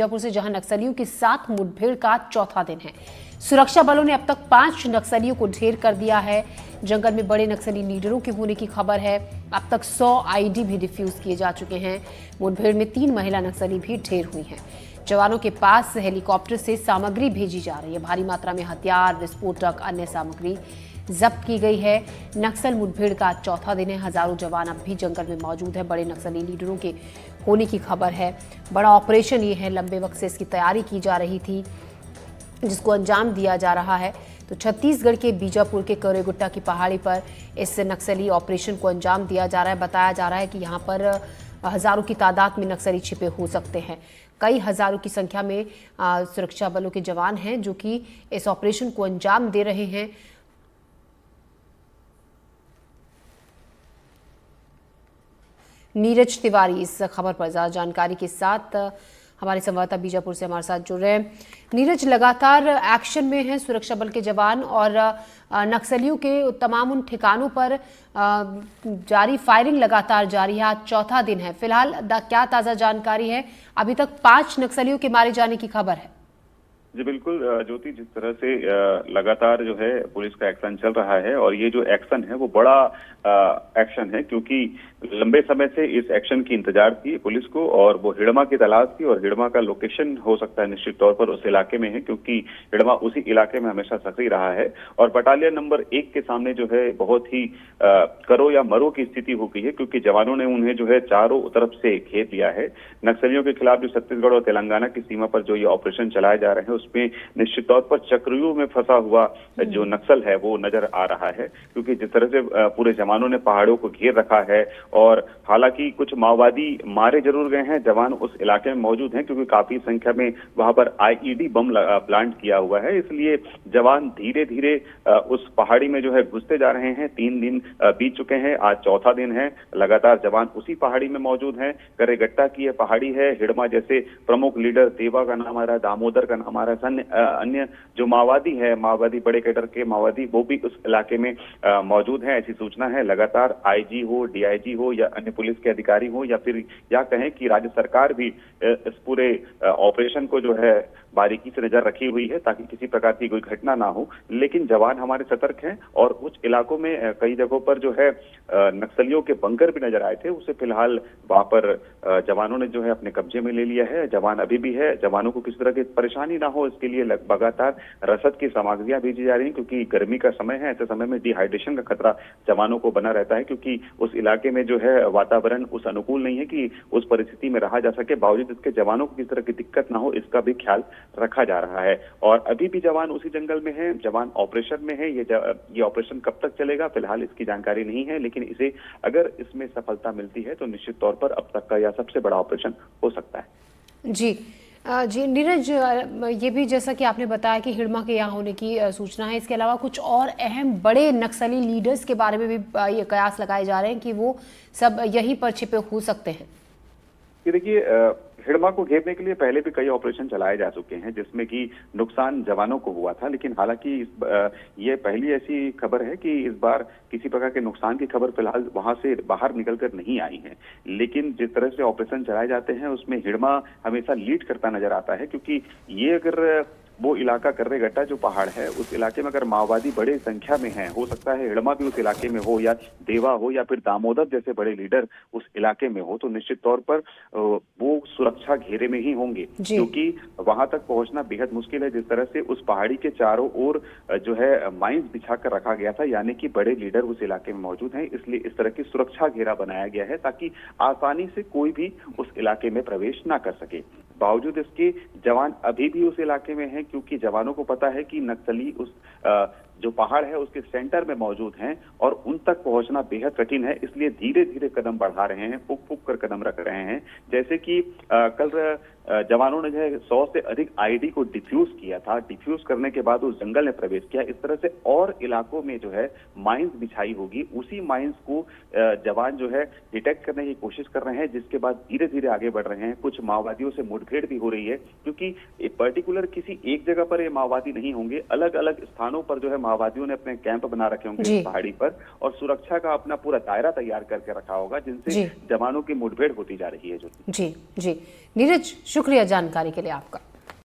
बीजापुर से जहां नक्सलियों के साथ मुठभेड़ का चौथा दिन है। सुरक्षा बलों ने अब तक 5 नक्सलियों को ढेर कर दिया है। जंगल में बड़े नक्सली लीडरों के होने की खबर है। अब तक 100 आईडी भी डिफ्यूज किए जा चुके हैं। मुठभेड़ में 3 महिला नक्सली भी ढेर हुई हैं। जवानों के पास हेलीकॉप्टर से सामग्री भेजी जा रही है। भारी मात्रा में हथियार, विस्फोटक, अन्य सामग्री जब्त की गई है। नक्सल मुठभेड़ का चौथा दिन है। हजारों जवान अब भी जंगल में मौजूद है। बड़े नक्सली लीडरों के होने की खबर है। बड़ा ऑपरेशन ये है, लंबे वक्त से इसकी तैयारी की जा रही थी, जिसको अंजाम दिया जा रहा है। तो छत्तीसगढ़ के बीजापुर के करेगुट्टा की पहाड़ी पर इस नक्सली ऑपरेशन को अंजाम दिया जा रहा है। बताया जा रहा है कि यहाँ पर हजारों की तादाद में नक्सली छिपे हो सकते हैं। कई हजारों की संख्या में सुरक्षा बलों के जवान हैं जो कि इस ऑपरेशन को अंजाम दे रहे हैं। नीरज तिवारी इस खबर पर ज्यादा जानकारी के साथ हमारे संवाददाता बीजापुर से हमारे साथ जुड़ रहे हैं। नीरज, लगातार एक्शन में है सुरक्षा बल के जवान और नक्सलियों के तमाम उन ठिकानों पर जारी फायरिंग लगातार जारी है। आज चौथा दिन है। फिलहाल क्या ताजा जानकारी है? अभी तक 5 नक्सलियों के मारे जाने की खबर है। जी बिल्कुल ज्योति, जिस तरह से लगातार जो है पुलिस का एक्शन चल रहा है और ये जो एक्शन है वो बड़ा एक्शन है, क्योंकि लंबे समय से इस एक्शन की इंतजार थी पुलिस को और वो हिड़मा की तलाश थी। और हिड़मा का लोकेशन हो सकता है निश्चित तौर पर उस इलाके में है, क्योंकि हिड़मा उसी इलाके में हमेशा सक्रिय रहा है। और बटालियन नंबर 1 के सामने जो है बहुत ही करो या मरो की स्थिति हो गई है, क्योंकि जवानों ने उन्हें जो है चारों तरफ से घेर लिया है। नक्सलियों के खिलाफ जो छत्तीसगढ़ और तेलंगाना की सीमा पर जो ये ऑपरेशन चलाए जा रहे हैं उसमें निश्चित तौर पर चक्रव्यूह में फंसा हुआ जो नक्सल है वो नजर आ रहा है, क्योंकि जिस तरह से पूरे जवानों ने पहाड़ों को घेर रखा है। और हालांकि कुछ माओवादी मारे जरूर गए हैं, जवान उस इलाके में मौजूद हैं, क्योंकि काफी संख्या में वहां पर आईईडी बम प्लांट किया हुआ है। इसलिए जवान धीरे धीरे उस पहाड़ी में जो है घुसते जा रहे हैं। 3 दिन बीत चुके हैं, आज चौथा दिन है। लगातार जवान उसी पहाड़ी में मौजूद हैं। करेगट्टा की यह पहाड़ी है। हिड़मा जैसे प्रमुख लीडर देवा का नाम आ रहा है, दामोदर का नाम आ रहा है, अन्य जो माओवादी है, माओवादी बड़े कैडर के माओवादी, वो भी उस इलाके में मौजूद हैं, ऐसी सूचना है। लगातार आईजी हो, डीआईजी हो या अन्य पुलिस के अधिकारी हो या फिर या कहें कि राज्य सरकार भी इस पूरे ऑपरेशन को जो है बारीकी से नजर रखी हुई है, ताकि किसी प्रकार की कोई घटना ना हो। लेकिन जवान हमारे सतर्क हैं और कुछ इलाकों में कई जगहों पर जो है नक्सलियों के बंकर भी नजर आए थे, उसे फिलहाल वहां पर जवानों ने जो है अपने कब्जे में ले लिया है। जवान अभी भी है। जवानों को किसी तरह की परेशानी ना हो इसके लिए लगातार रसद की सामग्रियां भेजी जा रही हैं, क्योंकि गर्मी का समय है। ऐसे समय में डिहाइड्रेशन का खतरा जवानों को बना रहता है, क्योंकि उस इलाके में जो है वातावरण उस अनुकूल नहीं है कि उस परिस्थिति में रहा जा सके। बावजूद इसके जवानों को किसी तरह की दिक्कत ना हो इसका भी ख्याल रखा जा रहा है। और अभी भी जवान उसी जंगल में हैं, जवान ऑपरेशन में है। ये ऑपरेशन कब तक चलेगा फिलहाल इसकी जानकारी नहीं है, लेकिन इसे अगर इसमें सफलता मिलती है तो निश्चित तौर पर अब तक का यह सबसे बड़ा ऑपरेशन हो सकता है। जी जी नीरज, ये भी जैसा कि आपने बताया कि हिड़मा के यहाँ होने की सूचना है। इसके अलावा कुछ और अहम बड़े नक्सली लीडर्स के बारे में भी ये कयास लगाए जा रहे हैं कि वो सब यहीं पर छिपे हो सकते हैं। कि देखिए, हिड़मा को घेरने के लिए पहले भी कई ऑपरेशन चलाए जा चुके हैं, जिसमें कि नुकसान जवानों को हुआ था। लेकिन हालांकि ये पहली ऐसी खबर है कि इस बार किसी प्रकार के नुकसान की खबर फिलहाल वहां से बाहर निकलकर नहीं आई है। लेकिन जिस तरह से ऑपरेशन चलाए जाते हैं उसमें हिड़मा हमेशा लीड करता नजर आता है, क्योंकि ये अगर वो इलाका करेगट्टा जो पहाड़ है उस इलाके में अगर माओवादी बड़े संख्या में हैं, हो सकता है हिड़मा भी उस इलाके में हो या देवा हो या फिर दामोदर जैसे बड़े लीडर उस इलाके में हो, तो निश्चित तौर पर वो सुरक्षा घेरे में ही होंगे, क्योंकि वहां तक पहुंचना बेहद मुश्किल है। जिस तरह से उस पहाड़ी के चारों ओर जो है माइंस बिछा कर रखा गया था, यानी कि बड़े लीडर उस इलाके में मौजूद हैं। इसलिए इस तरह की सुरक्षा घेरा बनाया गया है ताकि आसानी से कोई भी उस इलाके में प्रवेश ना कर सके। बावजूद इसके जवान अभी भी उस इलाके में हैं, क्योंकि जवानों को पता है कि नक्सली उस जो पहाड़ है उसके सेंटर में मौजूद हैं और उन तक पहुंचना बेहद कठिन है। इसलिए धीरे धीरे कदम बढ़ा रहे हैं, फूक फूक कर कदम रख रहे हैं। जैसे कि कल जवानों ने जो है 100 से अधिक आईडी को डिफ्यूज किया था। डिफ्यूज करने के बाद उस जंगल में प्रवेश किया। इस तरह से और इलाकों में जो है माइंस बिछाई होगी, उसी माइंस को जवान जो है डिटेक्ट करने की कोशिश कर रहे हैं, जिसके बाद धीरे धीरे आगे बढ़ रहे हैं। कुछ माओवादियों से मुठभेड़ भी हो रही है, क्योंकि पर्टिकुलर किसी एक जगह पर ये माओवादी नहीं होंगे, अलग अलग स्थानों पर जो है माओवादियों ने अपने कैंप बना रखे होंगे इस पहाड़ी पर और सुरक्षा का अपना पूरा दायरा तैयार करके रखा होगा, जिनसे जवानों की मुठभेड़ होती जा रही है। जी जी नीरज, शुक्रिया जानकारी के लिए आपका।